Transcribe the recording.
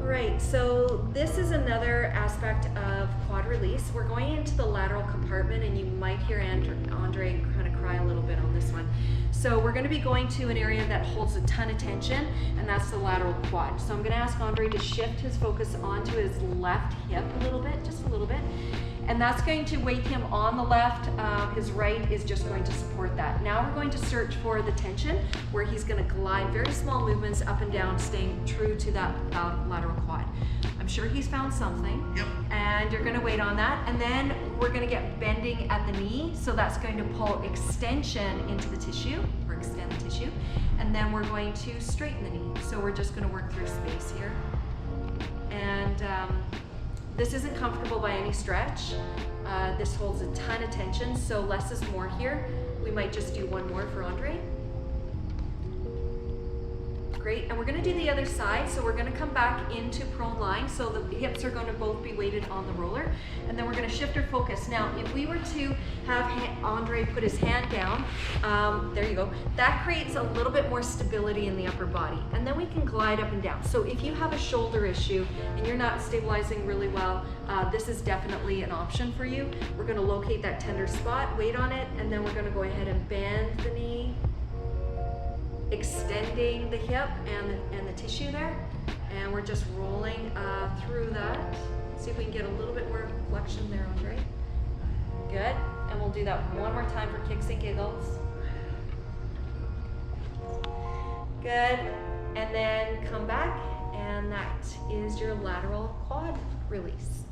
Right, so this is another aspect of quad release. We're going into the lateral compartment, and you might hear Andre kind of cry a little bit on this one. So we're going to be going to an area that holds a ton of tension, and that's the lateral quad. So I'm going to ask Andre to shift his focus onto his left hip a little bit, just a little bit. And that's going to weight him on the left. His right is just going to support that. Now we're going to search for the tension, where he's going to glide very small movements up and down, staying true to that lateral quad. I'm sure he's found something. Yep. And you're going to wait on that. And then we're going to get bending at the knee. So that's going to pull extension into the tissue, or extend the tissue. And then we're going to straighten the knee. So we're just going to work through space here. And this isn't comfortable by any stretch. This holds a ton of tension, so less is more here. We might just do one more for Andre. Great, and we're gonna do the other side, so we're gonna come back into prone lying, so the hips are gonna both be weighted on the roller, and then we're gonna shift our focus. Now, if we were to have Andre put his hand down, there you go, that creates a little bit more stability in the upper body, and then we can glide up and down. So if you have a shoulder issue and you're not stabilizing really well, this is definitely an option for you. We're gonna locate that tender spot, weight on it, and then we're gonna go ahead and bend the knee, extending the hip and the tissue there, and we're just rolling through that. See if we can get a little bit more flexion there, Andre. Good, and we'll do that one more time for kicks and giggles. Good, and then come back, and that is your lateral quad release.